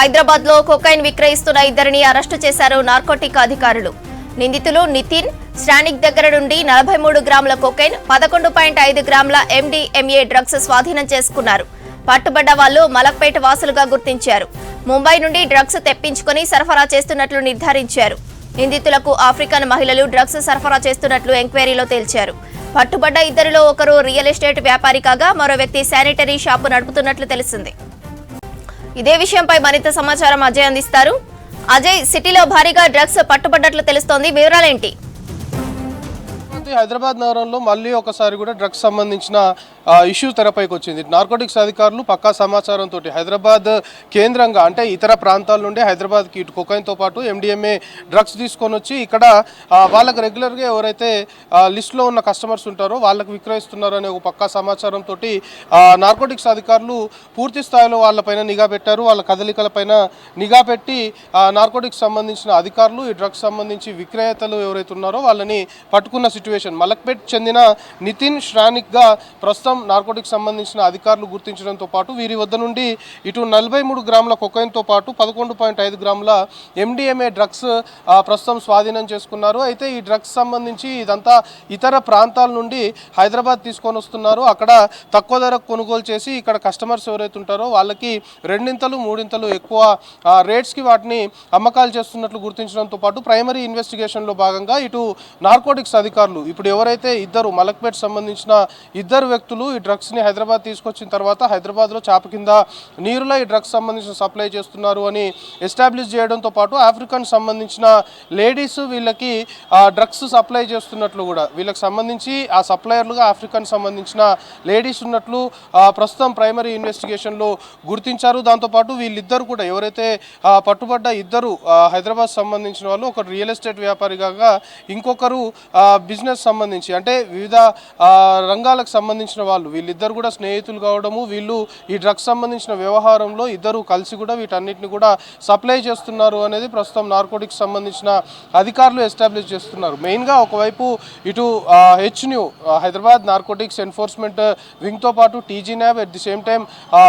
హైదరాబాద్ లో కొకైన్ విక్రయిస్తున్న ఇద్దరిని అరెస్టు చేశారు నార్కోటిక్ అధికారులు. నిందితులు నితిన్, స్టానిక్ దగ్గర నుండి 43 గ్రాముల కొకైన్, 11.5 గ్రాముల MDMA డ్రగ్స్ స్వాధీనం చేసుకున్నారు. పట్టుబడ్డ వాళ్లు మలక్పేట వాసులుగా గుర్తించారు. ముంబై నుండి డ్రగ్స్ తెప్పించుకుని సరఫరా చేస్తున్నట్లు నిర్ధారించారు. నిందితులకు ఆఫ్రికన్ మహిళలు డ్రగ్స్ సరఫరా చేస్తున్నట్లు ఎంక్వైరీలో తేల్చారు. పట్టుబడ్డ ఇద్దరిలో ఒకరు రియల్ ఎస్టేట్ వ్యాపారి కాగా మరో వ్యక్తి శానిటరీ షాపు నడుపుతున్నట్లు తెలిసింది. ఇదే విషయంపై మరింత సమాచారం అజయ్ అందిస్తారు. అజయ్, సిటీలో భారీగా డ్రగ్స్ పట్టుబడ్డట్లు తెలుస్తోంది, వివరాలేంటి? హైదరాబాద్ నగరంలో మళ్ళీ ఒకసారి కూడా డ్రగ్స్ సంబంధించిన ఇష్యూ తెరపైకి వచ్చింది. నార్కోటిక్స్ అధికారులు పక్కా సమాచారంతో హైదరాబాద్ కేంద్రంగా అంటే ఇతర ప్రాంతాల నుండి హైదరాబాద్కి ఇటు కొకైన్తో పాటు MDMA డ్రగ్స్ తీసుకొని వచ్చి ఇక్కడ వాళ్ళకి రెగ్యులర్గా ఎవరైతే లిస్ట్లో ఉన్న కస్టమర్స్ ఉంటారో వాళ్ళకి విక్రయిస్తున్నారు అనే ఒక పక్కా సమాచారంతో నార్కోటిక్స్ అధికారులు పూర్తి స్థాయిలో వాళ్ళపైన నిఘా పెట్టారు. వాళ్ళ కదలికలపైన నిఘా పెట్టి నార్కోటిక్స్ సంబంధించిన అధికారులు ఈ డ్రగ్స్ సంబంధించి విక్రేతలు ఎవరైతే ఉన్నారో వాళ్ళని పట్టుకున్న సిట్యువేషన్. మలక్పేట్ చెందిన నితిన్, స్టానిక్గా ప్రస్తుతం నార్కోటిక్స్ సంబంధించిన అధికారులు గుర్తించడంతో పాటు వీరి వద్ద నుండి ఇటు 43 గ్రాముల కొకైన్తో పాటు 11.5 గ్రాముల MDMA డ్రగ్స్ ప్రస్తుతం స్వాధీనం చేసుకున్నారు. అయితే ఈ డ్రగ్స్ సంబంధించి ఇదంతా ఇతర ప్రాంతాల నుండి హైదరాబాద్ తీసుకొని వస్తున్నారు. అక్కడ తక్కువ ధరకు కొనుగోలు చేసి ఇక్కడ కస్టమర్స్ ఎవరైతే ఉంటారో వాళ్ళకి రెండింతలు మూడింతలు ఎక్కువ రేట్స్కి వాటిని అమ్మకాలు చేస్తున్నట్లు గుర్తించడంతో పాటు ప్రైమరీ ఇన్వెస్టిగేషన్లో భాగంగా ఇటు నార్కోటిక్స్ అధికారులు ఇప్పుడు ఎవరైతే ఇద్దరు మలక్పేట్ సంబంధించిన ఇద్దరు వ్యక్తులు ఈ డ్రగ్స్ని హైదరాబాద్ తీసుకొచ్చిన తర్వాత హైదరాబాద్లో చాప కింద నీరులో ఈ డ్రగ్స్ సంబంధించిన సప్లై చేస్తున్నారు అని ఎస్టాబ్లిష్ చేయడంతో పాటు ఆఫ్రికన్ సంబంధించిన లేడీస్ వీళ్ళకి డ్రగ్స్ సప్లై చేస్తున్నట్లు కూడా వీళ్ళకి సంబంధించి ఆ సప్లయర్లుగా ఆఫ్రికన్ సంబంధించిన లేడీస్ ఉన్నట్లు ప్రస్తుతం ప్రైమరీ ఇన్వెస్టిగేషన్లో గుర్తించారు. దాంతోపాటు వీళ్ళిద్దరు కూడా ఎవరైతే పట్టుబడ్డ ఇద్దరు హైదరాబాద్ సంబంధించిన వాళ్ళు, ఒకరు రియల్ ఎస్టేట్ వ్యాపారి కాగా ఇంకొకరు బిజినెస్ సంబంధించి అంటే వివిధ రంగాలకు సంబంధించిన వాళ్ళు, వీళ్ళిద్దరు కూడా స్నేహితులు కావడము, వీళ్ళు ఈ డ్రగ్స్ సంబంధించిన వ్యవహారంలో ఇద్దరు కలిసి కూడా వీటన్నిటిని కూడా సప్లై చేస్తున్నారు అనేది ప్రస్తుతం నార్కోటిక్స్ సంబంధించిన అధికారులు ఎస్టాబ్లిష్ చేస్తున్నారు. మెయిన్గా ఒకవైపు ఇటు HNU హైదరాబాద్ నార్కోటిక్స్ ఎన్ఫోర్స్మెంట్ వింగ్తో పాటు TG NAB at the same time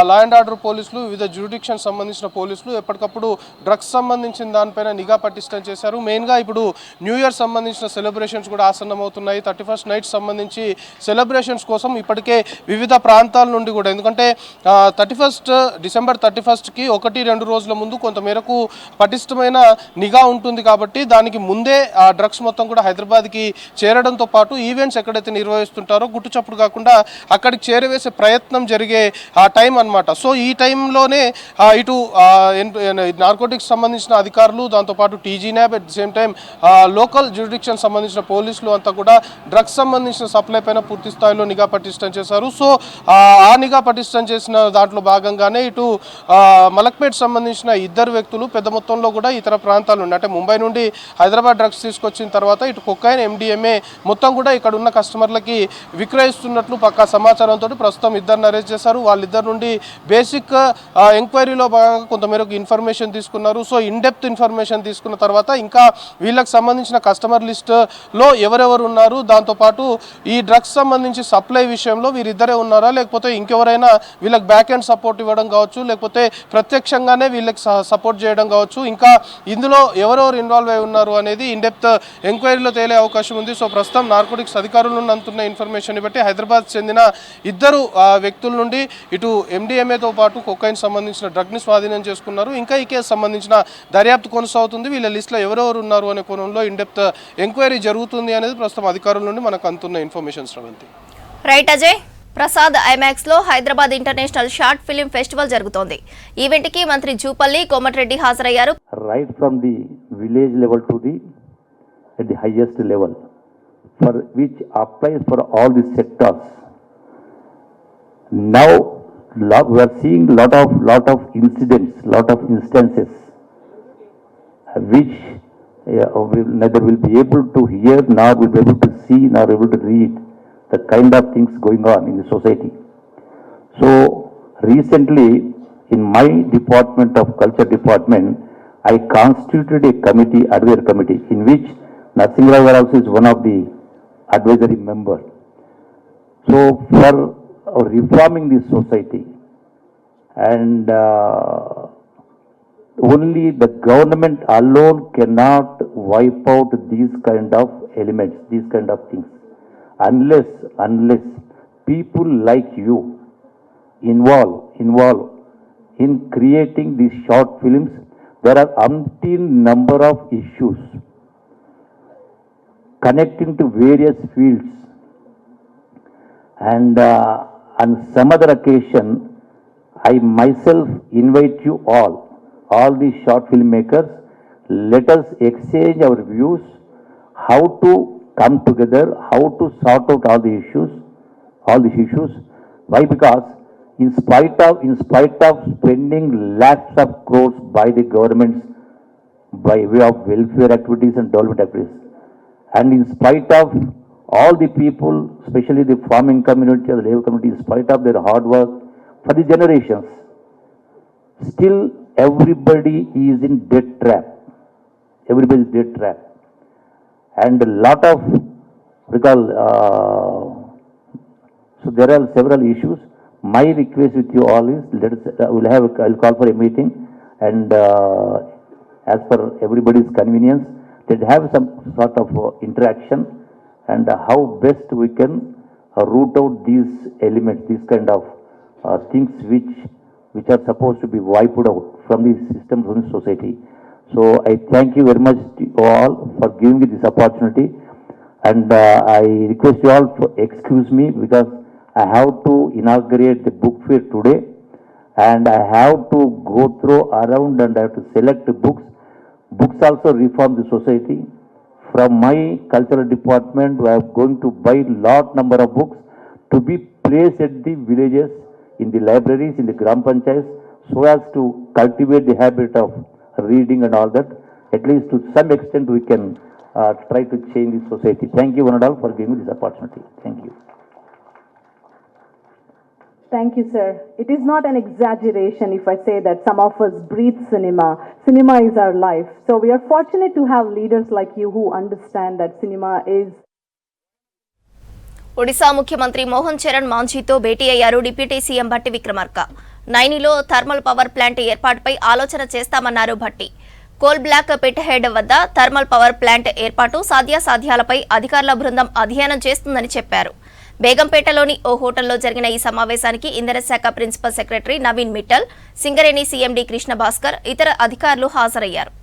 law and order పోలీసులు, వివిధ జ్యూరిడిక్షన్ సంబంధించిన పోలీసులు ఎప్పటికప్పుడు డ్రగ్స్ సంబంధించిన దానిపైన నిఘా పటిష్టం చేశారు. మెయిన్గా ఇప్పుడు న్యూ ఇయర్ సంబంధించిన సెలబ్రేషన్స్ కూడా ఆసన్నమవుతున్నాయి. 31st నైట్ సంబంధించి సెలబ్రేషన్స్ కోసం ఇప్పటికే వివిధ ప్రాంతాల నుండి కూడా, ఎందుకంటే డిసెంబర్ 31కి 1-2 రోజుల ముందు కొంతమేరకు పటిష్టమైన నిఘా ఉంటుంది కాబట్టి దానికి ముందే ఆ డ్రగ్స్ మొత్తం కూడా హైదరాబాద్కి చేరడంతో పాటు ఈవెంట్స్ ఎక్కడైతే నిర్వహిస్తుంటారో గుట్టుచప్పుడు కాకుండా అక్కడికి చేరవేసే ప్రయత్నం జరిగే ఆ టైం అనమాట. సో ఈ టైంలోనే ఇటు నార్కోటిక్స్ సంబంధించిన అధికారులు, దాంతోపాటు TG NAB at the same time local jurisdiction సంబంధించిన పోలీసులు అంతా కూడా డ్రగ్స్ సంబంధించిన సప్లై పైన పూర్తి స్థాయిలో నిఘా పటిష్టం చేశారు. సో ఆ నిఘా పటిష్టం చేసిన దాంట్లో భాగంగానే ఇటు మలక్పేట్ సంబంధించిన ఇద్దరు వ్యక్తులు పెద్ద మొత్తంలో కూడా ఇతర ప్రాంతాల నుండి అంటే ముంబై నుండి హైదరాబాద్ డ్రగ్స్ తీసుకొచ్చిన తర్వాత ఇటు కొకైన్, MDMA మొత్తం కూడా ఇక్కడ ఉన్న కస్టమర్లకి విక్రయిస్తున్నట్లు పక్కా సమాచారంతో ప్రస్తుతం ఇద్దరిని అరెస్ట్ చేశారు. వాళ్ళిద్దరి నుండి బేసిక్ ఎంక్వైరీలో భాగంగా కొంతమేరకు ఇన్ఫర్మేషన్ తీసుకున్నారు. సో ఇన్డెప్త్ ఇన్ఫర్మేషన్ తీసుకున్న తర్వాత ఇంకా వీళ్ళకి సంబంధించిన కస్టమర్ లిస్ట్లో ఎవరెవరు ఉన్నారు, దాంతోపాటు ఈ డ్రగ్స్ సంబంధించి సప్లై విషయంలో వీరిద్దరే ఉన్నారా లేకపోతే ఇంకెవరైనా వీళ్ళకి బ్యాక్ ఎండ్ సపోర్ట్ ఇవ్వడం కావచ్చు, లేకపోతే ప్రత్యక్షంగానే వీళ్ళకి సపోర్ట్ చేయడం కావచ్చు, ఇంకా ఇందులో ఎవరెవరు ఇన్వాల్వ్ అయి ఉన్నారు అనేది ఇన్డెప్త్ ఎంక్వైరీలో తేలే అవకాశం ఉంది. సో ప్రస్తుతం నార్కోటిక్స్ అధికారుల నుండి అందుతున్న ఇన్ఫర్మేషన్ బట్టి హైదరాబాద్ చెందిన ఇద్దరు వ్యక్తుల నుండి ఇటు MDMAతో పాటు కొకైన్ సంబంధించిన డ్రగ్ని స్వాధీనం చేసుకున్నారు. ఇంకా ఈ కేసు సంబంధించిన దర్యాప్తు కొనసాగుతుంది. వీళ్ళ లిస్టులో ఎవరెవరు ఉన్నారు అనే కోణంలో ఇన్డెప్త్ ఎంక్వైరీ జరుగుతుంది అనేది ప్రస్తుతం అధికారుల నుండి మనకు అందుతున్న information. Sravanthi. Right Ajay. Prasad IMAX లో Hyderabad international short film festival జరుగుతోంది. ఈవెంట్ కి మంత్రి జూపల్లి కోమటిరెడ్డి హాజరయ్యారు. Right from the village level to the at the highest level, for which applies for all the sectors. Now we are seeing lot of instances which neither will be able to hear nor will be able to see nor able to read the kind of things going on in the society. So recently in my department of culture department, I constituted a committee, advisory committee, in which Narsingarao also is one of the advisory member. So for reforming this society and only the government alone cannot wipe out these kind of elements, these kind of things. Unless people like you involve in creating these short films, there are umpteen number of issues connecting to various fields. And on some other occasion, I myself invite you all these short filmmakers, let us exchange our views, how to come together, how to sort out all these issues. Why? Because in spite of spending lakhs of crores by the governments by way of welfare activities and development activities, and in spite of all the people, especially the farming community or the labor community, in spite of their hard work for the generations, still everybody is in debt trap. Everybody is debt trap. And a lot of, so there are several issues. My request with you all is, I'll call for a meeting, and as per everybody's convenience, let's have some sort of interaction, and how best we can root out these elements, these kind of things which are supposed to be wiped out from the systems of the society. So I thank you very much to you all for giving me this opportunity, and I request you all to excuse me because I have to inaugurate the book fair today, and I have to go through around and I have to select the books. Books also reform the society. From my cultural department, we are going to buy lot number of books to be placed at the villages, in the libraries, in the Gram Panchayats, so as to cultivate the habit of reading and all that. At least to some extent we can try to change the society. Thank you one and all for giving me this opportunity. Thank you. Thank you, sir. It is not an exaggeration if I say that some of us breathe cinema. Cinema is our life. So we are fortunate to have leaders like you who understand that cinema is. Odisha ముఖ్యమంత్రి మోహన్ చరణ్ మాంఝీతో భేటీ అయ్యారు deputy CM Bhatti Vikramarka. నైనిలో thermal power plant ఏర్పాటుపై ఆలోచన చేస్తామన్నారు Bhatti. Coal block pit head వద్ద thermal power plant ఏర్పాటు సాధ్యాసాధ్యాలపై అధికారుల బృందం అధ్యయనం చేస్తుందని చెప్పారు. బేగంపేటలోని ఓ హోటల్లో జరిగిన ఈ సమావేశానికి ఇంధన శాఖ principal secretary Naveen Mittal, Singareni CMD Krishna Bhaskar, ఇతర అధికారులు హాజరయ్యారు.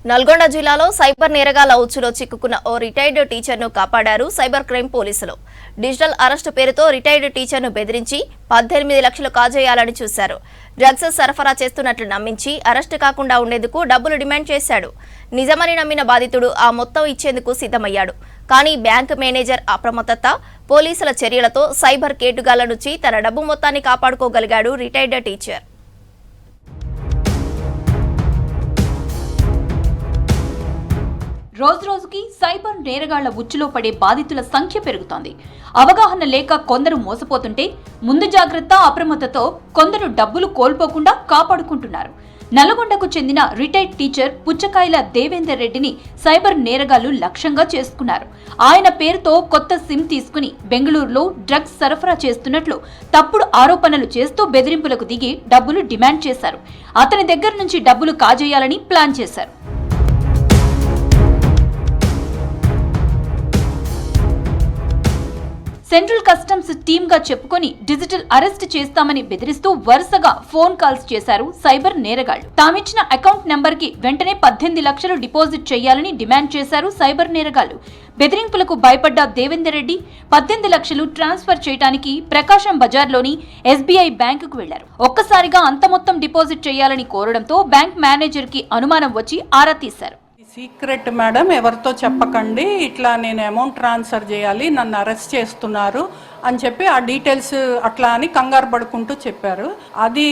నల్గొండ జిల్లాలో సైబర్ నేరగాళ్ల ఉచ్చులో చిక్కుకున్న ఓ రిటైర్డ్ టీచర్ను కాపాడారు సైబర్ క్రైమ్ పోలీసులు. డిజిటల్ అరెస్టు పేరుతో రిటైర్డ్ టీచర్ను బెదిరించి 18 లక్షలు కాజేయాలని చూశారు. డ్రగ్స్ సరఫరా చేస్తున్నట్లు నమ్మించి అరెస్టు కాకుండా ఉండేందుకు డబ్బులు డిమాండ్ చేశాడు. నిజమని నమ్మిన బాధితుడు ఆ మొత్తం ఇచ్చేందుకు సిద్ధమయ్యాడు. కానీ బ్యాంక్ మేనేజర్ అప్రమత్తత, పోలీసుల చర్యలతో సైబర్ కేటుగాళ్ల నుంచి తన డబ్బు మొత్తాన్ని కాపాడుకోగలిగాడు రిటైర్డ్ టీచర్. రోజురోజుకి సైబర్ నేరగాళ్ల ఉచ్చులో పడే బాధితుల సంఖ్య పెరుగుతోంది. అవగాహన లేక కొందరు మోసపోతుంటే ముందు జాగ్రత్త అప్రమత్తతో కొందరు డబ్బులు కోల్పోకుండా కాపాడుకుంటున్నారు. నల్గొండకు చెందిన రిటైర్డ్ టీచర్ పుచ్చకాయల దేవేందర్ రెడ్డిని సైబర్ నేరగాళ్లు లక్ష్యంగా చేసుకున్నారు. ఆయన పేరుతో కొత్త సిమ్ తీసుకుని బెంగళూరులో డ్రగ్స్ సరఫరా చేస్తున్నట్లు తప్పుడు ఆరోపణలు చేస్తూ బెదిరింపులకు దిగి డబ్బులు డిమాండ్ చేశారు. అతని దగ్గర నుంచి డబ్బులు కాజేయాలని ప్లాన్ చేశారు. సెంట్రల్ కస్టమ్స్ టీమ్ గా చెప్పుకొని డిజిటల్ అరెస్ట్ చేస్తామని బెదిరిస్తూ వరుసగా ఫోన్ కాల్స్ చేశారు సైబర్ నేరగాళ్లు. తామిచ్చిన అకౌంట్ నెంబర్ కి వెంటనే 18 లక్షలు డిపాజిట్ చేయాలని డిమాండ్ చేశారు సైబర్ నేరగాళ్లు. బెదిరింపులకు భయపడ్డ దేవేందర్ రెడ్డి 18 లక్షలు ట్రాన్స్ఫర్ చేయడానికి ప్రకాశం బజార్లోని SBI బ్యాంకుకు వెళ్లారు. ఒక్కసారిగా అంత మొత్తం డిపాజిట్ చేయాలని కోరడంతో బ్యాంక్ మేనేజర్ కి అనుమానం వచ్చి ఆరా తీశారు. సీక్రెట్ మేడం, ఎవరితో చెప్పకండి, ఇట్లా నేను అమౌంట్ ట్రాన్స్ఫర్ చేయాలి, నన్ను అరెస్ట్ చేస్తున్నారు అని చెప్పి ఆ డీటెయిల్స్ అట్లా అని కంగారు పడుకుంటూ చెప్పారు. అది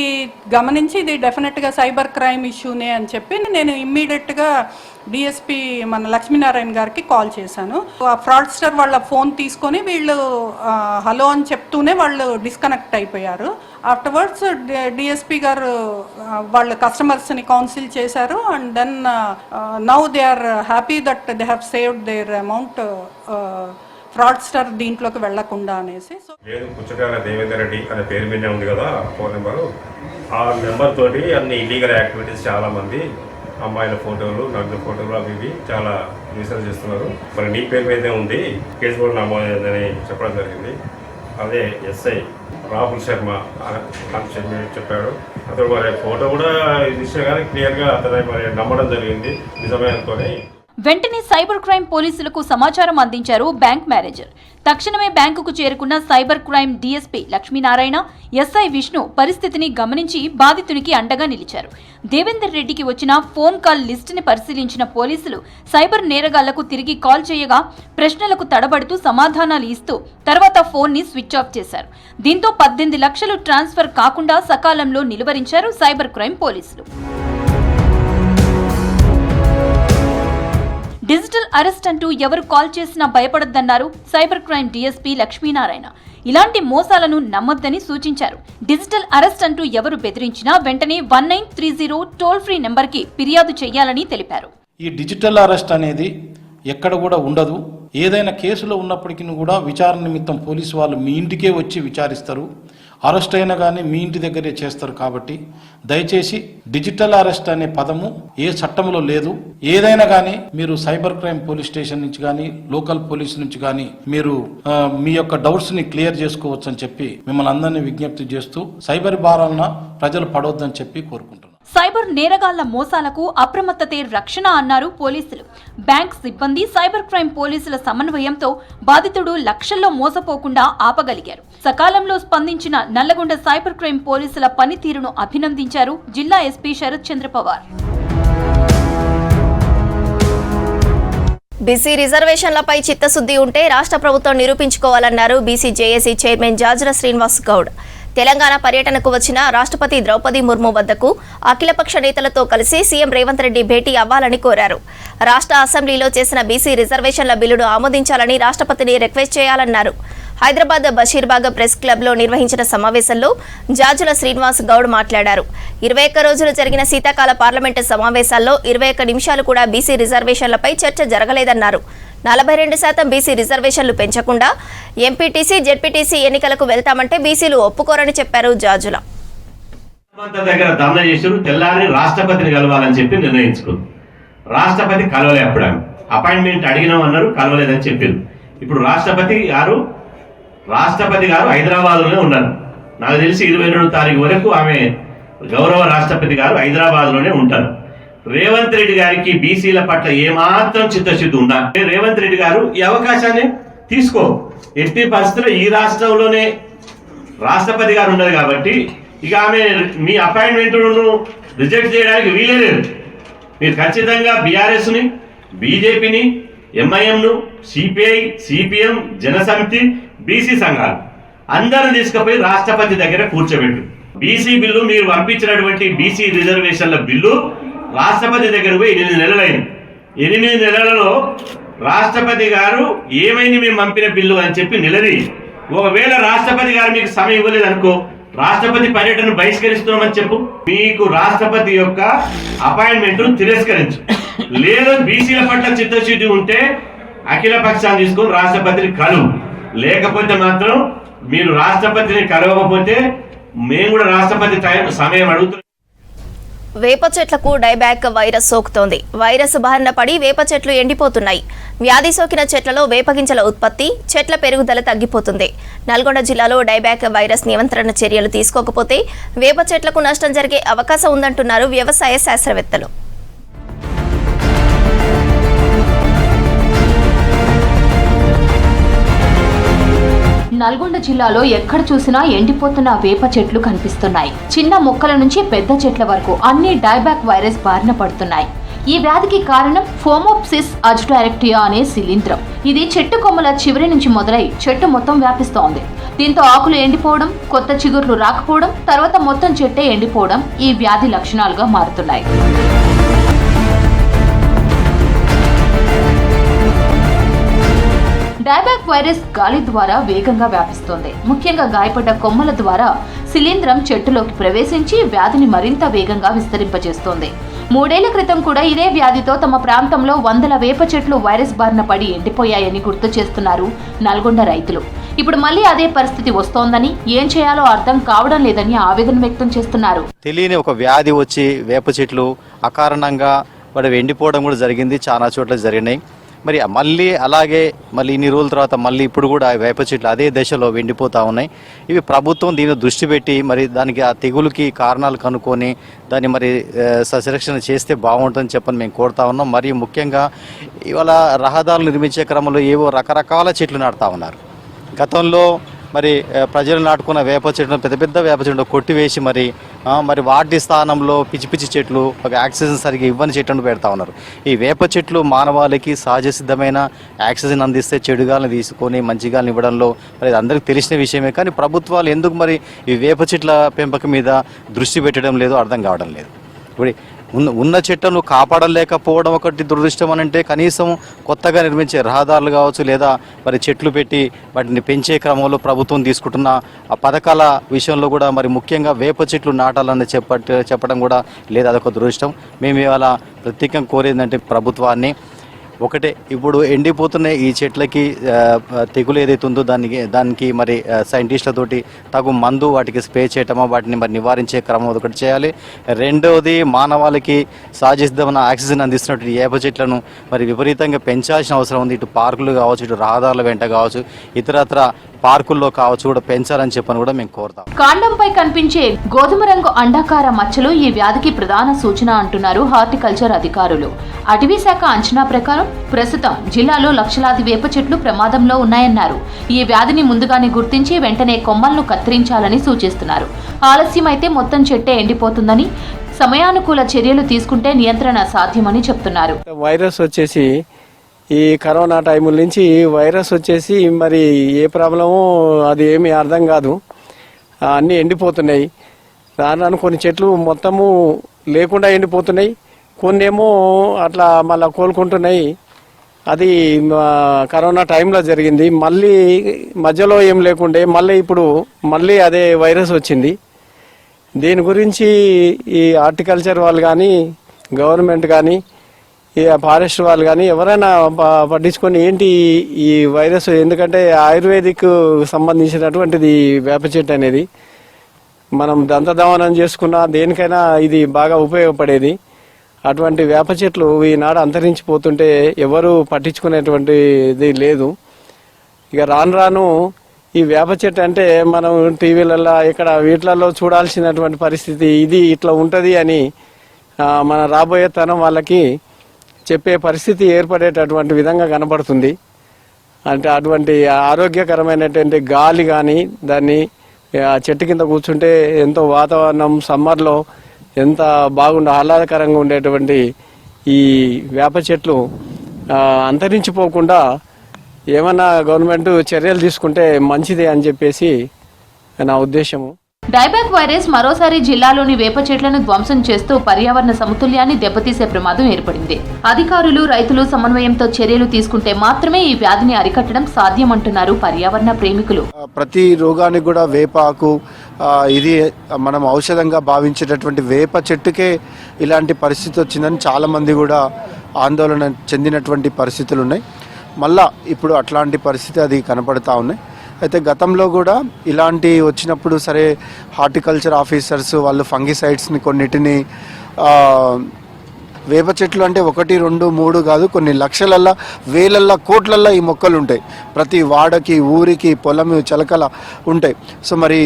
గమనించి ఇది డెఫినెట్గా సైబర్ క్రైమ్ ఇష్యూనే అని చెప్పి నేను ఇమ్మీడియట్గా డిఎస్పీ మన లక్ష్మీనారాయణ గారికి కాల్ చేశాను. ఆ ఫ్రాడ్స్టర్ వాళ్ళ ఫోన్ తీసుకొని వీళ్ళు హలో అని చెప్తూనే వాళ్ళు డిస్కనెక్ట్ అయిపోయారు. ఆఫ్టర్వర్డ్స్ డిఎస్పీ గారు వాళ్ళ కస్టమర్స్ని కౌన్సిల్ చేశారు. And then now they are happy that they have saved their amount fraudster దీంట్లోకి వెళ్లకుండా అనేసి. లేదు పుచ్చకాయల దేవేందర్ రెడ్డి అనే పేరు మీదే ఉంది కదా ఫోన్ నెంబరు. ఆ నెంబర్ తోటి అన్ని ఇల్లీగల్ యాక్టివిటీస్ చాలా మంది అమ్మాయిల ఫోటోలు, నగ్న ఫోటోలు అవి ఇవి చాలా రీసెర్చ్ చేస్తున్నారు. మరి నీ పేరు మీదే ఉంది, కేసు కూడా నమోదైందని చెప్పడం జరిగింది. అదే ఎస్ఐ రాహుల్ శర్మ అని చెప్పాడు. అతడు మరి ఫోటో కూడా ఇచ్చినా కానీ క్లియర్గా అతను మరి నమ్మడం జరిగింది నిజమే అనుకొని. వెంటనే సైబర్ క్రైమ్ పోలీసులకు సమాచారం అందించారు బ్యాంక్ మేనేజర్. తక్షణమే బ్యాంకుకు చేరుకున్న cyber crime DSP Lakshminarayana, SI Vishnu పరిస్థితిని గమనించి బాధితునికి అండగా నిలిచారు. దేవేందర్ రెడ్డికి వచ్చిన ఫోన్ కాల్ లిస్టుని పరిశీలించిన పోలీసులు సైబర్ నేరగాళ్లకు తిరిగి కాల్ చేయగా ప్రశ్నలకు తడబడుతూ సమాధానాలు ఇస్తూ తర్వాత ఫోన్ని స్విచ్ ఆఫ్ చేశారు. దీంతో 18 లక్షలు ట్రాన్స్ఫర్ కాకుండా సకాలంలో నిలువరించారు సైబర్ క్రైమ్ పోలీసులు. డిజిటల్ అరెస్ట్ అంటూ ఎవరు కాల్ చేసినా భయపడొద్దన్నారు సైబర్ క్రైమ్ డీఎస్పీ లక్ష్మీనారాయణ. ఇలాంటి మోసాలను నమ్మొద్దని సూచించారు. డిజిటల్ అరెస్ట్ అంటూ ఎవరు బెదిరించినా వెంటనే 1930 టోల్ ఫ్రీ నెంబర్కి ఫిర్యాదు చేయాలని తెలిపారు. ఈ డిజిటల్ అరెస్ట్ అనేది ఎక్కడ కూడా ఉండదు. ఏదైనా కేసులో ఉన్నప్పటికీ కూడా విచారణ నిమిత్తం పోలీసు వాళ్ళు మీ ఇంటికే వచ్చి విచారిస్తారు. అరెస్ట్ అయినా కానీ మీ ఇంటి దగ్గరే చేస్తారు. కాబట్టి దయచేసి డిజిటల్ అరెస్ట్ అనే పదము ఏ చట్టంలో లేదు. ఏదైనా కానీ మీరు సైబర్ క్రైమ్ పోలీస్ స్టేషన్ నుంచి కానీ లోకల్ పోలీస్ నుంచి కానీ మీరు మీ యొక్క డౌట్స్ ని క్లియర్ చేసుకోవచ్చు అని చెప్పి మిమ్మల్ని అందరినీ విజ్ఞప్తి చేస్తూ సైబర్ భారాలన ప్రజలు పడవద్దని చెప్పి కోరుకుంటున్నాను. సైబర్ నేరగాళ్ల మోసాలకు అప్రమత్తతే రక్షణ అన్నారు పోలీసులు. బ్యాంక్ సిబ్బంది సైబర్ క్రైమ్ పోలీసుల సమన్వయంతో బాధితుడు లక్షల్లో మోసపోకుండా ఆపగలిగారు. సకాలంలో స్పందించిన నల్లగొండ సైబర్ క్రైమ్ పోలీసుల పనితీరును అభినందించారు జిల్లా ఎస్పీ శరత్ చంద్ర పవార్. బీసీ రిజర్వేషన్లపై చిత్తశుద్ధి ఉంటే రాష్ట్ర ప్రభుత్వం నిరూపించుకోవాలన్నారు BC JAC chairman Jajula Srinivas Goud. Telangana పర్యటనకు వచ్చిన రాష్ట్రపతి ద్రౌపది ముర్ము వద్దకు అఖిలపక్ష నేతలతో కలిసి సీఎం రేవంత్ రెడ్డి భేటీ అవ్వాలని కోరారు. రాష్ట్ర అసెంబ్లీలో చేసిన బీసీ రిజర్వేషన్ల బిల్లును ఆమోదించాలని రాష్ట్రపతిని రిక్వెస్ట్ చేయాలన్నారు. హైదరాబాద్ బషీర్బాగ్ ప్రెస్ క్లబ్లో నిర్వహించిన సమావేశంలో జాజుల శ్రీనివాస్ గౌడ్ మాట్లాడారు. 21 రోజులు జరిగిన శీతాకాల పార్లమెంటు సమావేశాల్లో 21 నిమిషాలు కూడా బీసీ రిజర్వేషన్లపై చర్చ జరగలేదన్నారు. 42% బీసీ రిజర్వేషన్లు పెంచకుండా ఎంపీటీసీ, జెడ్పీటీసీ ఎన్నికలకు వెళ్తామంటే బీసీలు ఒప్పుకోరని చెప్పారు జాజుల. దగ్గర ధర్నా చేశారు. తెల్లారి రాష్ట్రపతిని కలవాలని చెప్పి నిర్ణయించుకుంది. రాష్ట్రపతి కలవలే. అప్పుడు అపాయింట్మెంట్ అడిగినామన్నారు, కలవలేదని చెప్పారు. ఇప్పుడు రాష్ట్రపతి గారు హైదరాబాద్లోనే ఉన్నారు. నాకు తెలిసి 22వ తారీఖు వరకు ఆమె గౌరవ రాష్ట్రపతి గారు హైదరాబాద్లోనే ఉంటారు. రేవంత్ రెడ్డి గారికి బీసీల పట్ల ఏమాత్రం చిత్తశుద్ధి ఉందా? రేవంత్ రెడ్డి గారు ఈ అవకాశాన్ని తీసుకో. ఎట్టి పరిస్థితుల్లో ఈ రాష్ట్రంలోనే రాష్ట్రపతి గారు ఉన్నారు కాబట్టి ఇక ఆమె మీ అపాయింట్మెంట్ను రిజెక్ట్ చేయడానికి వీలే లేదు. మీరు ఖచ్చితంగా బీఆర్ఎస్ని, బీజేపీని, ఎంఐఎంను, సిపిఐ, సిపిఎం, జనసమితి, బీసీ సంఘాలు అందరిని తీసుకుపోయి రాష్ట్రపతి దగ్గర కూర్చోబెట్టు. బీసీ బిల్లు మీరు పంపించినటువంటి బీసీ రిజర్వేషన్ల బిల్లు రాష్ట్రపతి దగ్గర పోయి 8 నెలలైంది. 8 నెలలలో రాష్ట్రపతి గారు ఏమైంది మేము పంపిన బిల్లు అని చెప్పి నిలది. ఒకవేళ రాష్ట్రపతి గారు మీకు సమయం ఇవ్వలేదు అనుకో, రాష్ట్రపతి పర్యటన బహిష్కరిస్తున్నామని చెప్పు. మీకు రాష్ట్రపతి యొక్క అపాయింట్మెంట్ తిరస్కరించు. లేదు బీసీల పట్ల చిత్తశుద్ధి ఉంటే అఖిల పక్షాన్ని తీసుకొని రాష్ట్రపతిని కలువు. లేకపోతే మాత్రం మీరు రాష్ట్రపతిని కలవకపోతే మేము కూడా రాష్ట్రపతి సమయం అడుగుతున్నాం. వేప చెట్లకు డైబ్యాక్ వైరస్ సోకుతోంది. వైరస్ బారిన పడి వేప చెట్లు ఎండిపోతున్నాయి. వ్యాధి సోకిన చెట్లలో వేపగింజల ఉత్పత్తి, చెట్ల పెరుగుదల తగ్గిపోతుంది. నల్గొండ జిల్లాలో డైబ్యాక్ వైరస్ నియంత్రణ చర్యలు తీసుకోకపోతే వేప చెట్లకు నష్టం జరిగే అవకాశం ఉందంటున్నారు వ్యవసాయ శాస్త్రవేత్తలు. నల్గొండ జిల్లాలో ఎక్కడ చూసినా ఎండిపోతున్న వేప చెట్లు కనిపిస్తున్నాయి. చిన్న మొక్కల నుంచి పెద్ద చెట్ల వరకు అన్ని డైబ్యాక్ వైరస్ బారిన పడుతున్నాయి. ఈ వ్యాధికి కారణం ఫోమోప్సిస్ అజిటారిక్టియా అనే శిలీంధ్రం. ఇది చెట్టు కొమ్మల చివరి నుంచి మొదలై చెట్టు మొత్తం వ్యాపిస్తోంది. దీంతో ఆకులు ఎండిపోవడం, కొత్త చిగుర్లు రాకపోవడం, తర్వాత మొత్తం చెట్టే ఎండిపోవడం ఈ వ్యాధి లక్షణాలుగా మారుతున్నాయి. డైబ్యాక్ వైరస్ గాలి ద్వారా వేగంగా వ్యాపిస్తోంది. ముఖ్యంగా గాయపడ్డ కొమ్మల ద్వారా శిలీంధ్రం చెట్టులోకి ప్రవేశించి వ్యాధిని మరింత వేగంగా విస్తరింపజేస్తోంది. 3 ఏళ్ల క్రితం కూడా ఇదే వ్యాధితో తమ ప్రాంతంలో 100 వేప చెట్లు వైరస్ బారిన పడి ఎండిపోయాయని గుర్తు చేస్తున్నారు నల్గొండ రైతులు. ఇప్పుడు మళ్లీ అదే పరిస్థితి వస్తోందని, ఏం చేయాలో అర్థం కావడం లేదని ఆవేదన వ్యక్తం చేస్తున్నారు. తెలియని ఒక వ్యాధి వచ్చి వేప చెట్లు అకారణంగా వాడు ఎండిపోవడం కూడా జరిగింది, చాలా చోట్ల జరిగినాయి. మరి మళ్ళీ అలాగే మళ్ళీ ఇన్ని రోజుల తర్వాత మళ్ళీ ఇప్పుడు కూడా వేప చెట్లు అదే దశలో ఎండిపోతూ ఉన్నాయి. ఇవి ప్రభుత్వం దీని దృష్టి పెట్టి మరి దానికి ఆ తెగులుకి కారణాలు కనుక్కొని దాన్ని మరి సస్యరక్షణ చేస్తే బాగుంటుందని చెప్పని మేము కోరుతా ఉన్నాం. మరియు ముఖ్యంగా ఇవాళ రహదారులు నిర్మించే క్రమంలో ఏవో రకరకాల చెట్లు నాటుతూ ఉన్నారు. గతంలో మరి ప్రజలు నాటుకున్న వేప చెట్లు పెద్ద పెద్ద వేప చెట్లు కొట్టివేసి మరి వాటి స్థానంలో పిచ్చి పిచ్చి చెట్లు ఒక ఆక్సిజన్ సరిగ్గా ఇవ్వని చెట్లను పెడతా ఉన్నారు. ఈ వేప చెట్లు మానవాళికి సహజ సిద్ధమైన ఆక్సిజన్ అందిస్తే చెడుగాలను తీసుకొని మంచి గాలిని ఇవ్వడంలో మరి అందరికీ తెలిసిన విషయమే. కానీ ప్రభుత్వాలు ఎందుకు మరి ఈ వేప చెట్ల పెంపకం మీద దృష్టి పెట్టడం లేదో అర్థం కావడం లేదు. ఇప్పుడు ఉన్న చెట్లను కాపాడలేకపోవడం ఒకటి దురదృష్టం అని అంటే, కనీసం కొత్తగా నిర్మించే రహదారులు కావచ్చు లేదా మరి చెట్లు పెట్టి వాటిని పెంచే క్రమంలో ప్రభుత్వం తీసుకుంటున్న ఆ పథకాల విషయంలో కూడా మరి ముఖ్యంగా వేప చెట్లు నాటాలని చెప్పడం కూడా లేదు. అదొక దురదృష్టం. మేము ఇవాళ ప్రత్యేకంగా కోరేదంటే ప్రభుత్వాన్ని ఒకటే, ఇప్పుడు ఎండిపోతున్న ఈ చెట్లకి తెగులు ఏదైతే ఉందో దానికి మరి సైంటిస్టులతోటి తగు మందు వాటికి స్ప్రే చేయటమో వాటిని మరి నివారించే క్రమం ఒకటి చేయాలి. రెండవది, మానవాళికి సహజసిద్ధమైన ఆక్సిజన్ అందిస్తున్నటువంటి వేప చెట్లను మరి విపరీతంగా పెంచాల్సిన అవసరం ఉంది. ఇటు పార్కులు కావచ్చు, ఇటు రహదారుల వెంట కావచ్చు, ఇతరత్ర పార్కుల్లో కావచ్చు కూడా పెంచాలని చెప్పని కూడా మేము కోరుతాం. కాండంపై కనిపించే గోధుమ రంగు అండాకార మచ్చలు ఈ వ్యాధికి ప్రధాన సూచన అంటున్నారు హార్టికల్చర్ అధికారులు. అటవీ శాఖ అంచనా ప్రకారం ప్రస్తుతం జిల్లాలో లక్షలాది వేప చెట్లు ప్రమాదంలో ఉన్నాయన్నారు. ఈ వ్యాధిని ముందుగానే గుర్తించి వెంటనే కొమ్మలను కత్తిరించాలని సూచిస్తున్నారు. ఆలస్యమైతే మొత్తం చెట్టే ఎండిపోతుందని, సమయానుకూల చర్యలు తీసుకుంటే నియంత్రణ సాధ్యమని చెప్తున్నారు. వైరస్ వచ్చేసి ఈ కరోనా టైముల నుంచి వైరస్ వచ్చేసి మరి ఏ ప్రాబ్లమో అది ఏమీ అర్థం కాదు, అన్నీ ఎండిపోతున్నాయి. దాని కొన్ని చెట్లు మొత్తము లేకుండా ఎండిపోతున్నాయి, కొన్ని ఏమో అట్లా మళ్ళీ కోలుకుంటున్నాయి. అది కరోనా టైంలో జరిగింది. మళ్ళీ మధ్యలో ఏం లేకుండే ఇప్పుడు మళ్ళీ అదే వైరస్ వచ్చింది. దీని గురించి ఈ హార్టికల్చర్ వాళ్ళు కానీ, గవర్నమెంట్ కానీ, ఈ ఫారెస్ట్ వాళ్ళు కానీ ఎవరైనా పట్టించుకొని ఏంటి ఈ వైరస్, ఎందుకంటే ఆయుర్వేదిక్ సంబంధించినటువంటిది వేప చెట్టు అనేది. మనం దంతధావనం చేసుకున్నా దేనికైనా ఇది బాగా ఉపయోగపడేది. అటువంటి వేప చెట్లు ఈనాడు అంతరించిపోతుంటే ఎవరు పట్టించుకునేటువంటిది లేదు. ఇక రాను రాను ఈ వేప చెట్టు అంటే మనం టీవీలలో ఇక్కడ వీటిలలో చూడాల్సినటువంటి పరిస్థితి, ఇది ఇట్లా ఉంటుంది అని మన రాబోయే తరం వాళ్ళకి చెప్పే పరిస్థితి ఏర్పడేటటువంటి విధంగా కనబడుతుంది. అంటే అటువంటి ఆరోగ్యకరమైనటువంటి గాలి కానీ, దాన్ని చెట్టు కింద కూర్చుంటే ఎంతో వాతావరణం సమ్మర్లో ఎంత ఆహ్లాదకరంగా ఉండేటువంటి ఈ వేప చెట్లు అంతరించిపోకుండా ఏమన్నా గవర్నమెంట్ చర్యలు తీసుకుంటే మంచిదే అని చెప్పేసి నా ఉద్దేశము. డైబ్యాక్ వైరస్ మరోసారి జిల్లాలోని వేప చెట్లను ధ్వంసం చేస్తూ పర్యావరణ సమతుల్యాన్ని దెబ్బతీసే ప్రమాదం ఏర్పడింది. అధికారులు, రైతులు సమన్వయంతో చర్యలు తీసుకుంటే మాత్రమే ఈ వ్యాధిని అరికట్టడం సాధ్యమంటున్నారు పర్యావరణ ప్రేమికులు. ప్రతి రోగానికి కూడా వేపాకు ఇది మనం ఔషధంగా భావించేటటువంటి వేప చెట్టుకే ఇలాంటి పరిస్థితి వచ్చిందని చాలామంది కూడా ఆందోళన చెందినటువంటి పరిస్థితులు ఉన్నాయి. మళ్ళా ఇప్పుడు అట్లాంటి పరిస్థితి అది కనపడతా ఉన్నాయి. అయితే గతంలో కూడా ఇలాంటి వచ్చినప్పుడు సరే హార్టికల్చర్ ఆఫీసర్స్ వాళ్ళు ఫంగిసైడ్స్ని కొన్నిటిని వేప చెట్లు అంటే 1, 2, 3 కాదు, కొన్ని లక్షలల్లా, వేలల్లా, కోట్లల్లా ఈ మొక్కలు ఉంటాయి. ప్రతి వాడకి, ఊరికి, పొలం, చిలకల ఉంటాయి. సో మరి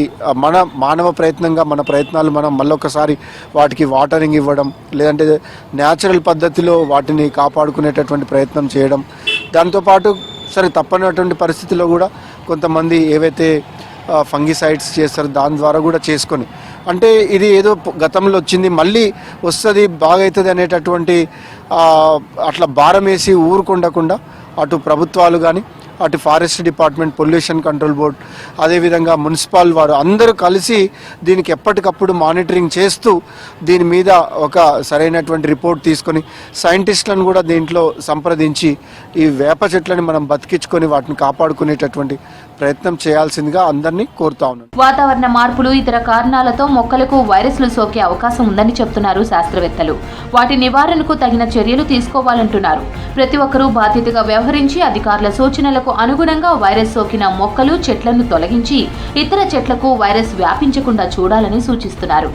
మన మానవ ప్రయత్నంగా మన ప్రయత్నాలు మనం మళ్ళొకసారి వాటికి వాటరింగ్ ఇవ్వడం, లేదంటే న్యాచురల్ పద్ధతిలో వాటిని కాపాడుకునేటటువంటి ప్రయత్నం చేయడం, దాంతోపాటు సరే తప్పనటువంటి పరిస్థితిలో కూడా కొంతమంది ఏవైతే ఫంగిసైడ్స్ చేస్తారో దాని ద్వారా కూడా చేసుకొని అంటే ఇది ఏదో గతంలో వచ్చింది మళ్ళీ వస్తుంది బాగవుతుంది అనేటటువంటి అట్లా భారం వేసి ఊరుకుండకుండా అటు ప్రభుత్వాలు కానీ అటు forest department, pollution control board, అదేవిధంగా మున్సిపల్ వారు అందరూ కలిసి దీనికి ఎప్పటికప్పుడు మానిటరింగ్ చేస్తూ దీని మీద ఒక సరైనటువంటి రిపోర్ట్ తీసుకొని సైంటిస్టులను కూడా దీంట్లో సంప్రదించి ఈ వేప చెట్లని మనం బతికించుకొని వాటిని కాపాడుకునేటటువంటి ప్రయత్నం చేయాల్సిందిగా అందరినీ కోరుతా ఉన్నాను. వాతావరణ మార్పులు, ఇతర కారణాలతో మొక్కలకు వైరస్లు సోకే అవకాశం ఉందని చెప్తున్నారు శాస్త్రవేత్తలు. వాటి నివారణకు తగిన చర్యలు తీసుకోవాలంటున్నారు. ప్రతి ఒక్కరూ బాధ్యతగా వ్యవహరించి అధికారుల సూచనలకు అనుగుణంగా వైరస్ సోకిన మొక్కలు, చెట్లను తొలగించి ఇతర చెట్లకు వైరస్ వ్యాపించకుండా చూడాలని సూచిస్తున్నారు.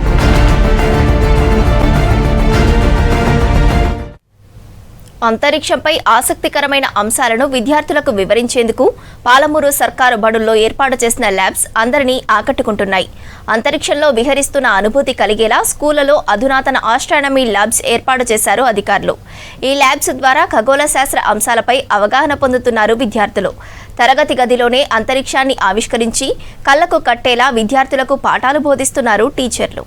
అంతరిక్షంపై ఆసక్తికరమైన అంశాలను విద్యార్థులకు వివరించేందుకు పాలమూరు సర్కారు బడుల్లో ఏర్పాటు చేసిన ల్యాబ్స్ అందరినీ ఆకట్టుకుంటున్నాయి. అంతరిక్షంలో విహరిస్తున్న అనుభూతి కలిగేలా స్కూళ్లలో అధునాతన ఆస్ట్రానమీ ల్యాబ్స్ ఏర్పాటు చేశారు అధికారులు. ఈ ల్యాబ్స్ ద్వారా ఖగోళ శాస్త్ర అంశాలపై అవగాహన పొందుతున్నారు విద్యార్థులు. తరగతి గదిలోనే అంతరిక్షాన్ని ఆవిష్కరించి కళ్లకు కట్టేలా విద్యార్థులకు పాఠాలు బోధిస్తున్నారు టీచర్లు.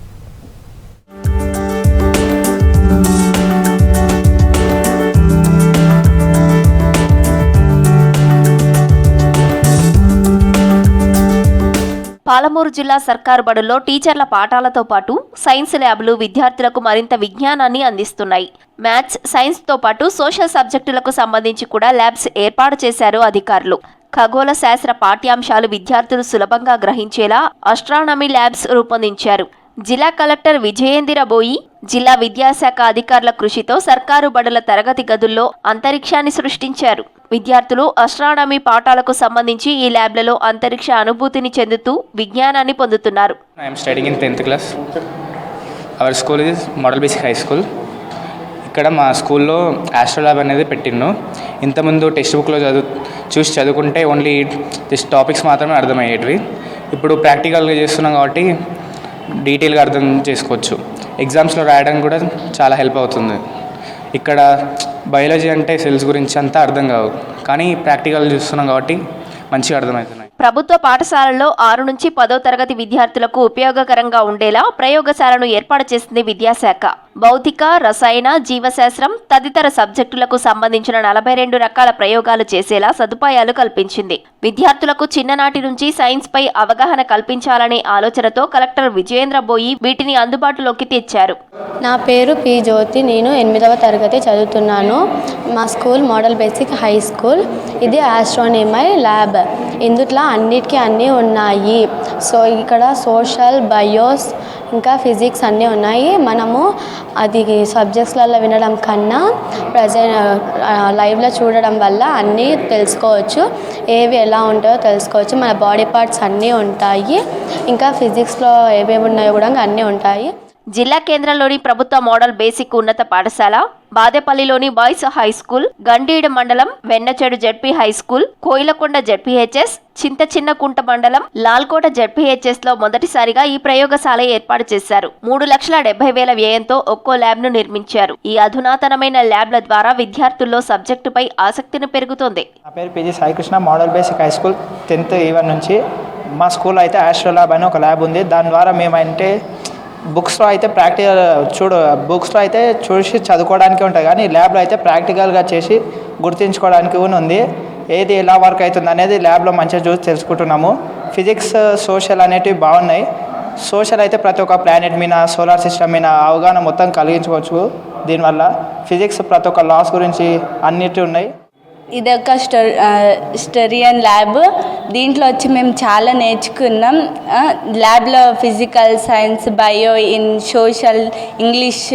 పాలమూరు జిల్లా సర్కారు బడుల్లో టీచర్ల పాఠాలతో పాటు సైన్స్ ల్యాబ్లు విద్యార్థులకు మరింత విజ్ఞానాన్ని అందిస్తున్నాయి. మ్యాథ్స్, సైన్స్తో పాటు సోషల్ సబ్జెక్టులకు సంబంధించి కూడా ల్యాబ్స్ ఏర్పాటు చేశారు అధికారులు. ఖగోళ శాస్త్ర పాఠ్యాంశాలు విద్యార్థులు సులభంగా గ్రహించేలా ఆస్ట్రానమీ ల్యాబ్స్ రూపొందించారు. జిల్లా కలెక్టర్ విజయేంద్ర బోయి, జిల్లా విద్యాశాఖ అధికారుల కృషితో సర్కారు బడుల తరగతి గదుల్లో అంతరిక్షాన్ని సృష్టించారు. విద్యార్థులు ఆస్ట్రానమీ పాఠాలకు సంబంధించి ఈ ల్యాబ్లలో అంతరిక్ష అనుభూతిని చెందుతూ విజ్ఞానాన్ని పొందుతున్నారు. I am studying in 10th class. Our school is Model Basic High School. ఇక్కడ మా స్కూల్లో ఆస్ట్రో ల్యాబ్ అనేది పెట్టిండు. ఇంతకుముందు టెక్స్ట్ బుక్లో చూసి చదువుకుంటే ఓన్లీ జస్ట్ టాపిక్స్ మాత్రమే అర్థమయ్యేటివి. ఇప్పుడు ప్రాక్టికల్గా చేస్తున్నాం కాబట్టి డీటెయిల్గా అర్థం చేసుకోవచ్చు. ఎగ్జామ్స్లో రాయడం కూడా చాలా హెల్ప్ అవుతుంది. ఇక్కడ బయాలజీ అంటే సెల్స్ గురించి అంతా అర్థం కావు, కానీ ప్రాక్టికల్ చూస్తున్నాం కాబట్టి మంచిగా అర్థమవుతున్నాయి. ప్రభుత్వ పాఠశాలల్లో 6 నుంచి 10వ తరగతి విద్యార్థులకు ఉపయోగకరంగా ఉండేలా ప్రయోగశాలను ఏర్పాటు చేసింది విద్యాశాఖ. భౌతిక, రసాయన, జీవశాస్త్రం తదితర సబ్జెక్టులకు సంబంధించిన 42 రకాల ప్రయోగాలు చేసేలా సదుపాయాలు కల్పించింది. విద్యార్థులకు చిన్ననాటి నుంచి సైన్స్ పై అవగాహన కల్పించాలనే ఆలోచనతో కలెక్టర్ విజయేంద్ర బోయి వీటిని అందుబాటులోకి తెచ్చారు. నా పేరు పి జ్యోతి. నేను 8వ తరగతి చదువుతున్నాను. మా school model basic high school. ఇది ఆస్ట్రానమీ ల్యాబ్. ఇందుట్లో అన్నిటికీ అన్నీ ఉన్నాయి. సో ఇక్కడ సోషల్, బయోస్, ఇంకా ఫిజిక్స్ అన్నీ ఉన్నాయి. మనము అది సబ్జెక్ట్స్లలో వినడం కన్నా లైవ్లో చూడడం వల్ల అన్నీ తెలుసుకోవచ్చు. ఏవి ఎలా ఉంటాయో తెలుసుకోవచ్చు. మన బాడీ పార్ట్స్ అన్నీ ఉంటాయి. ఇంకా ఫిజిక్స్లో ఏవేవి ఉన్నాయో కూడా అన్నీ ఉంటాయి. జిల్లా కేంద్రంలోని ప్రభుత్వ మోడల్ బేసిక్ ఉన్నత పాఠశాల, బాదేపల్లిలోని బాయ్స్ హై స్కూల్, గండీడు మండలం Vennachedu ZP high school, Koilkonda ZPHS, Chinthachinnakunta మండలం లాల్కోట జెడ్పీహెచ్ఎస్ లో మొదటిసారిగా ఈ ప్రయోగశాల ఏర్పాటు చేశారు. 3,70,000 వ్యయంతో ఒక్కో ల్యాబ్ ను నిర్మించారు. ఈ అధునాతనమైన ల్యాబ్ల ద్వారా విద్యార్థుల్లో సబ్జెక్టుపై ఆసక్తిని పెరుగుతోంది. నా పేరు PG Saikrishna. Model basic high school 10th even నుంచి మా స్కూల్ అయితే ఆస్ట్రో ల్యాబ్ అని ఒక ల్యాబ్ ఉంది. దాని ద్వారా మేమంటే బుక్స్లో అయితే బుక్స్లో అయితే చూసి చదువుకోవడానికి ఉంటుంది, కానీ ల్యాబ్లో అయితే ప్రాక్టికల్గా చేసి గుర్తించుకోవడానికి ఉంది. ఏది ఎలా వర్క్ అవుతుంది అనేది ల్యాబ్లో మంచిగా చూసి తెలుసుకుంటున్నాము. ఫిజిక్స్, సోషల్ అనేటివి బాగున్నాయి. సోషల్ అయితే ప్రతి ఒక్క ప్లానెట్ మీద, సోలార్ సిస్టమ్ మీద అవగాహన మొత్తం కలిగించుకోవచ్చు. దీనివల్ల ఫిజిక్స్ ప్రతి ఒక్క లాస్ గురించి అన్నిటి ఉన్నాయి. ఇదొక స్టెరియన్ ల్యాబ్. దీంట్లో వచ్చి మేము చాలా నేర్చుకున్నాం. ల్యాబ్లో physical, science, bio, social, English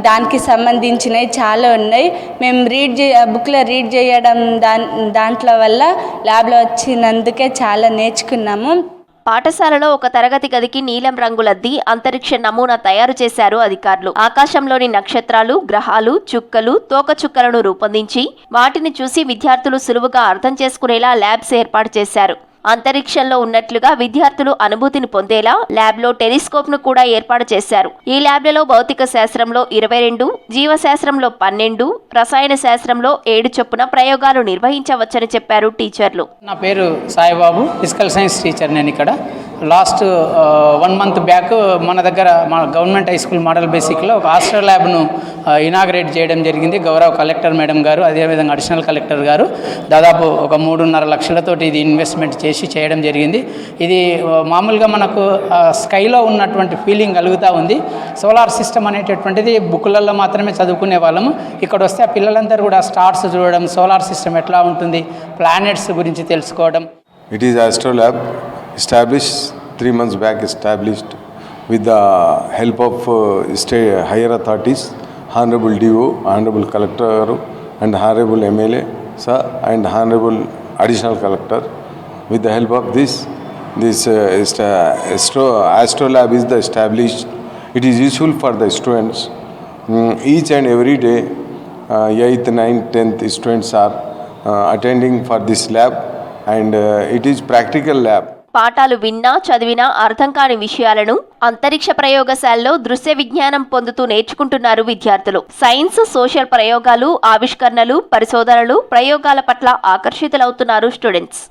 దానికి సంబంధించినవి చాలా ఉన్నాయి. మేము బుక్లో రీడ్ చేయడం దాంట్లో వల్ల ల్యాబ్లో వచ్చినందుకే చాలా నేర్చుకున్నాము. పాఠశాలలో ఒక తరగతి గదికి నీలం రంగులద్ది అంతరిక్ష నమూనా తయారు చేశారు అధికారులు. ఆకాశంలోని నక్షత్రాలు, గ్రహాలు, చుక్కలు, తోకచుక్కలను రూపొందించి వాటిని చూసి విద్యార్థులు సులువుగా అర్థం చేసుకునేలా ల్యాబ్స్ ఏర్పాటు చేశారు. అంతరిక్షంలో ఉన్నట్లుగా విద్యార్థులు అనుభూతిని పొందేలా ల్యాబ్లో టెలిస్కోప్ను కూడా ఏర్పాటు చేశారు. ఈ ల్యాబ్లలో భౌతిక శాస్త్రంలో 22, జీవశాస్త్రంలో 12, రసాయన శాస్త్రంలో 7 చొప్పున ప్రయోగాలు నిర్వహించవచ్చని చెప్పారు టీచర్లు. నా పేరు సాయిబాబు, ఫిజికల్ సైన్స్ టీచర్. నేను ఇక్కడ లాస్ట్ 1 month బ్యాక్ మన దగ్గర మా గవర్నమెంట్ హై స్కూల్ మోడల్ బేసిక్లో ఒక ఆస్ట్రో ల్యాబ్ను ఇనాగ్రేట్ చేయడం జరిగింది. గౌరవ కలెక్టర్ మేడం గారు, అదేవిధంగా అడిషనల్ కలెక్టర్ గారు దాదాపు ఒక 3.5 లక్షలతోటి ఇది ఇన్వెస్ట్మెంట్ చేసి చేయడం జరిగింది. ఇది మామూలుగా మనకు స్కైలో ఉన్నటువంటి ఫీలింగ్ కలుగుతూ ఉంది. సోలార్ సిస్టమ్ అనేటటువంటిది బుక్లలో మాత్రమే చదువుకునే వాళ్ళము. ఇక్కడ వస్తే ఆ పిల్లలందరూ కూడా స్టార్స్ చూడడం, సోలార్ సిస్టమ్ ఎట్లా ఉంటుంది, ప్లానెట్స్ గురించి తెలుసుకోవడం. It is Astro Lab, established 3 months back, established with the help of state higher authorities, Honorable DO, Honorable Collector and Honorable MLA sir and Honorable Additional Collector. With the help of this Astro Lab is the established. It is useful for the students. Each and every day 8th, 9th, 10th students are attending for this lab and it is practical lab. పాఠాలు విన్నా చదివినా అర్థం కాని విషయాలను అంతరిక్ష ప్రయోగశాలలో దృశ్య విజ్ఞానం పొందుతూ నేర్చుకుంటున్నారు విద్యార్థులు. సైన్స్, సోషల్ ప్రయోగాలు, ఆవిష్కరణలు, పరిశోధనలు, ప్రయోగాల పట్ల ఆకర్షితులవుతున్నారు స్టూడెంట్స్.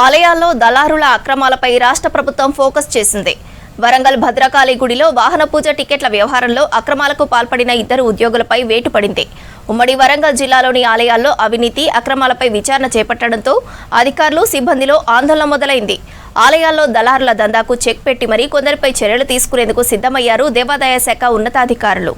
ఆలయాల్లో దళారుల అక్రమాలపై రాష్ట్ర ప్రభుత్వం ఫోకస్ చేసింది. వరంగల్ భద్రకాళి గుడిలో వాహన పూజ టికెట్ల వ్యవహారంలో అక్రమాలకు పాల్పడిన 2 ఉద్యోగులపై వేటు పడింది. ఉమ్మడి వరంగల్ జిల్లాలోని ఆలయాల్లో అవినీతి, అక్రమాలపై విచారణ చేపట్టడంతో అధికారులు, సిబ్బందిలో ఆందోళన మొదలైంది. ఆలయాల్లో దళారుల దందాకు చెక్ పెట్టి మరీ కొందరిపై చర్యలు తీసుకునేందుకు సిద్ధమయ్యారు దేవాదాయ శాఖ ఉన్నతాధికారులు.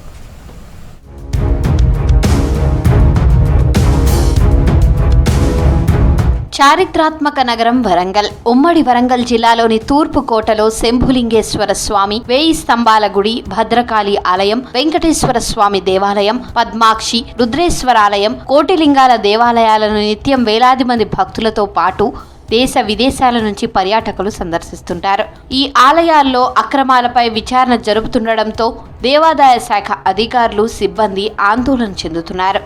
చారిత్రాత్మక నగరం వరంగల్. ఉమ్మడి వరంగల్ జిల్లాలోని తూర్పు కోటలో శంభులింగేశ్వర స్వామి, 1000 స్తంభాల గుడి, భద్రకాళి ఆలయం, వెంకటేశ్వర స్వామి దేవాలయం, పద్మాక్షి, రుద్రేశ్వరాలయం, కోటిలింగాల దేవాలయాలను నిత్యం వేలాది మంది భక్తులతో పాటు దేశ విదేశాల నుంచి పర్యాటకులు సందర్శిస్తుంటారు. ఈ ఆలయాల్లో అక్రమాలపై విచారణ జరుపుతుండటంతో దేవాదాయ శాఖ అధికారులు, సిబ్బంది ఆందోళన చెందుతున్నారు.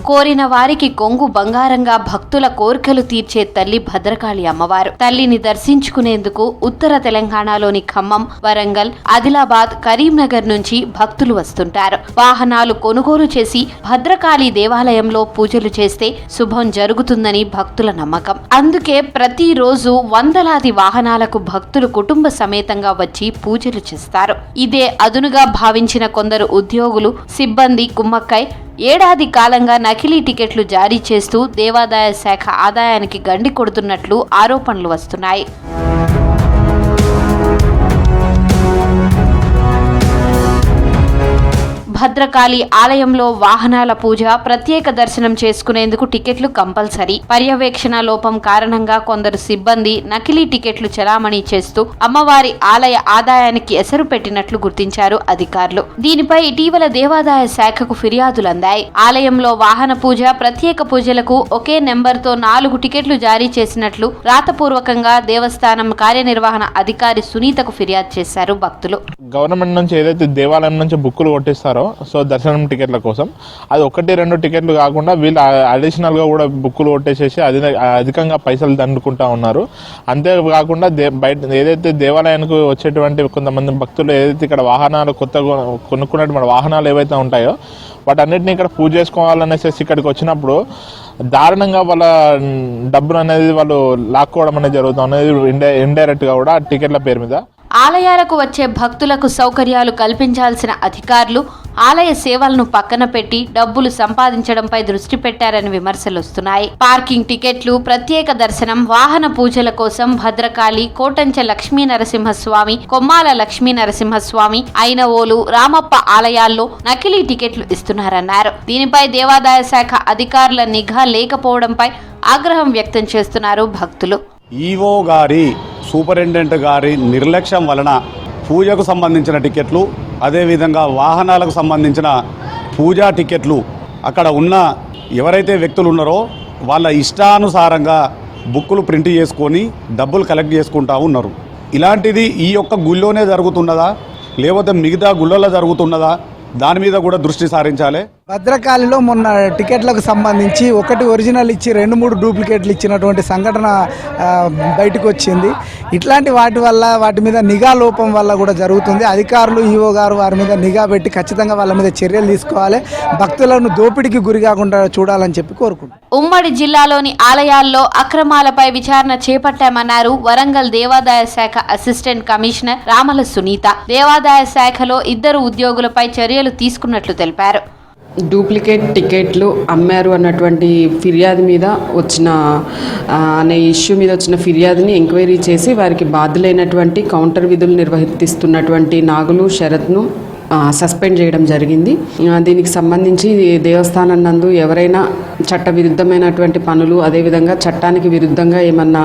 కోరిన వారికి కొంగు బంగారంగా భక్తుల కోరికలు తీర్చే తల్లి భద్రకాళి అమ్మవారు. తల్లిని దర్శించుకునేందుకు ఉత్తర తెలంగాణలోని ఖమ్మం, వరంగల్, ఆదిలాబాద్, కరీంనగర్ నుంచి భక్తులు వస్తుంటారు. వాహనాలు కొనుగోలు చేసి భద్రకాళి దేవాలయంలో పూజలు చేస్తే శుభం జరుగుతుందని భక్తుల నమ్మకం. అందుకే ప్రతిరోజు వందలాది వాహనాలకు భక్తులు కుటుంబ సమేతంగా వచ్చి పూజలు చేస్తారు. ఇదే అదునుగా భావించిన కొందరు ఉద్యోగులు, సిబ్బంది కుమ్మక్కై ఏడాది కాలంగా నకిలీ టికెట్లు జారీ చేస్తూ దేవాదాయ శాఖ ఆదాయానికి గండి కొడుతున్నట్లు ఆరోపణలు వస్తున్నాయి. భద్రకాళి ఆలయంలో వాహనాల పూజ, ప్రత్యేక దర్శనం చేసుకునేందుకు టికెట్లు కంపల్సరీ. పర్యవేక్షణ లోపం కారణంగా కొందరు సిబ్బంది నకిలీ టికెట్లు చలామణి చేస్తూ అమ్మవారి ఆలయ ఆదాయానికి ఎసరు పెట్టినట్లు గుర్తించారు అధికారులు. దీనిపై ఇటీవల దేవాదాయ శాఖకు ఫిర్యాదులు అందాయి. ఆలయంలో వాహన పూజ, ప్రత్యేక పూజలకు ఒకే నెంబర్తో 4 టికెట్లు జారీ చేసినట్లు రాతపూర్వకంగా దేవస్థానం కార్యనిర్వహణ అధికారి సునీతకు ఫిర్యాదు చేశారు భక్తులు. గవర్నమెంట్ నుంచి ఏదైతే దేవాలయం నుంచి బుక్కులు కొట్టిస్తారో సో దర్శనం టికెట్ల కోసం, అది 1-2 టికెట్లు కాకుండా వీళ్ళు అడిషనల్గా కూడా బుక్కులు కొట్టేసేసి అధికంగా పైసలు దండుకుంటా ఉన్నారు. అంతేకాకుండా బయట ఏదైతే దేవాలయానికి వచ్చేటువంటి కొంతమంది భక్తులు ఏదైతే ఇక్కడ వాహనాలు కొత్తగా కొనుక్కున్నటువంటి వాహనాలు ఏవైతే ఉంటాయో వాటన్నిటిని ఇక్కడ పూజ చేసుకోవాలనేసి ఇక్కడికి వచ్చినప్పుడు దారుణంగా వాళ్ళ డబ్బులు అనేది వాళ్ళు లాక్కోవడం అనేది జరుగుతుంది. ఇండైరెక్ట్గా కూడా టికెట్ల పేరు మీద ఆలయాలకు వచ్చే భక్తులకు సౌకర్యాలు కల్పించాల్సిన అధికారులు ఆలయ సేవలను పక్కన పెట్టి డబ్బులు సంపాదించడంపై దృష్టి పెట్టారని విమర్శలు వస్తున్నాయి. పార్కింగ్ టికెట్లు, ప్రత్యేక దర్శనం, వాహన పూజల కోసం భద్రకాళి, కోటంచ లక్ష్మీ నరసింహస్వామి, కొమ్మాల లక్ష్మీ నరసింహస్వామి, ఐనవోలు, రామప్ప ఆలయాల్లో నకిలీ టికెట్లు ఇస్తున్నారన్నారు. దీనిపై దేవాదాయ శాఖ అధికారుల నిఘా లేకపోవడంపై ఆగ్రహం వ్యక్తం చేస్తున్నారు భక్తులు. ఈవో గారి, సూపరింటెండెంట్ గారి నిర్లక్ష్యం వలన పూజకు సంబంధించిన టికెట్లు, అదేవిధంగా వాహనాలకు సంబంధించిన పూజా టికెట్లు అక్కడ ఉన్న ఎవరైతే వ్యక్తులు ఉన్నారో వాళ్ళ ఇష్టానుసారంగా బుక్కులు ప్రింట్ చేసుకొని డబ్బులు కలెక్ట్ చేసుకుంటా ఉన్నారు. ఇలాంటిది ఈ యొక్క గుళ్ళోనే జరుగుతున్నదా లేకపోతే మిగతా గుళ్ళలో జరుగుతున్నదా దాని మీద కూడా దృష్టి సారించాలి. భద్రకాళిలో మొన్న టికెట్లకు సంబంధించి ఒకటి ఒరిజినల్ ఇచ్చి 2-3 డూప్లికేట్లు ఇచ్చినటువంటి సంఘటన బయటకు వచ్చింది. ఇట్లాంటి వాటి మీద నిఘా లోపం వల్ల కూడా జరుగుతుంది. అధికారులు ఈఓ గారు వారి మీద నిఘా పెట్టి ఖచ్చితంగా వాళ్ళ మీద చర్యలు తీసుకోవాలి. భక్తులను దోపిడీకి గురి కాకుండా చూడాలని చెప్పి కోరుకుంటున్నాను. ఉమ్మడి జిల్లాలోని ఆలయాల్లో అక్రమాలపై విచారణ చేపట్టామన్నారు వరంగల్ దేవాదాయ శాఖ అసిస్టెంట్ కమిషనర్ రామల సునీత. దేవాదాయ శాఖలో 2 ఉద్యోగులపై చర్యలు తీసుకున్నట్లు తెలిపారు. డూప్లికేట్ టికెట్లు అమ్మారు అన్నటువంటి ఫిర్యాదు మీద అనే ఇష్యూ మీద వచ్చిన ఫిర్యాదుని ఎంక్వైరీ చేసి వారికి బాధ్యులైనటువంటి కౌంటర్ విధులు నిర్వహిస్తున్నటువంటి నాగులు శరత్ను సస్పెండ్ చేయడం జరిగింది. దీనికి సంబంధించి దేవస్థానం నందు ఎవరైనా చట్ట విరుద్ధమైనటువంటి పనులు అదేవిధంగా చట్టానికి విరుద్ధంగా ఏమన్నా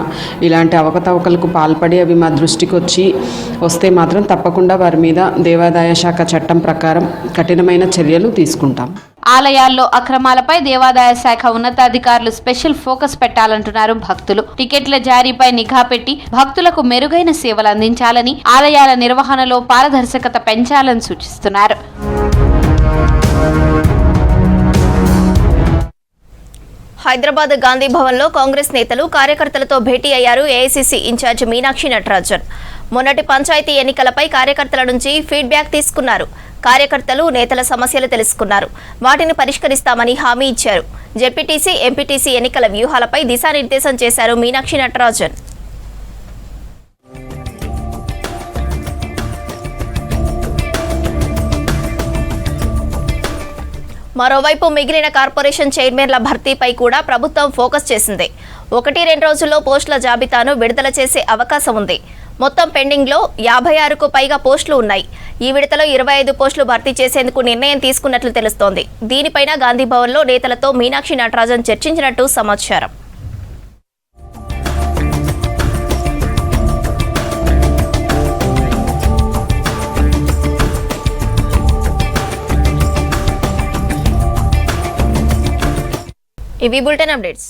ఇలాంటి అవకతవకలకు పాల్పడి అవి మా దృష్టికి వస్తే మాత్రం తప్పకుండా వారి మీద దేవాదాయ శాఖ చట్టం ప్రకారం కఠినమైన చర్యలు తీసుకుంటాం. ఆలయాల్లో అక్రమాలపై దేవాదాయ శాఖ ఉన్నతాధికారులు స్పెషల్ ఫోకస్ పెట్టాలంటున్నారు భక్తులు. టికెట్ల జారీపై నిఘా పెట్టి భక్తులకు మెరుగైన సేవలు అందించాలని, ఆలయాల నిర్వహణలో పారదర్శకత పెంచాలని సూచిస్తున్నారు. హైదరాబాద్ గాంధీ భవన్లో కాంగ్రెస్ నేతలు కార్యకర్తలతో భేటీ అయ్యారు ఏఐసీసీ ఇన్ఛార్జ్ మీనాక్షి నటరాజన్. మొన్నటి పంచాయతీ ఎన్నికలపై కార్యకర్తల నుంచి ఫీడ్బ్యాక్ తీసుకున్నారు. కార్యకర్తలు నేతల సమస్యలు తెలుసుకున్నారు. వాటిని పరిష్కరిస్తామని హామీ ఇచ్చారు. జెడ్పీటీసీ, ఎంపీటీసీ ఎన్నికల వ్యూహాలపై దిశానిర్దేశం చేశారు మీనాక్షి నటరాజన్. మరోవైపు మిగిలిన కార్పొరేషన్ చైర్మన్ల భర్తీపై కూడా ప్రభుత్వం ఫోకస్ చేసింది. 1-2 రోజుల్లో పోస్టుల జాబితాను విడుదల చేసే అవకాశం ఉంది. మొత్తం పెండింగ్లో 56కు పైగా పోస్టులు ఉన్నాయి. ఈ విడతలో 25 పోస్టులు భర్తీ చేసేందుకు నిర్ణయం తీసుకున్నట్లు తెలుస్తోంది. దీనిపైన గాంధీభవన్లో నేతలతో మీనాక్షి నటరాజన్ చర్చించినట్టు సమాచారం. ఇవి బులెటిన్ అప్డేట్స్.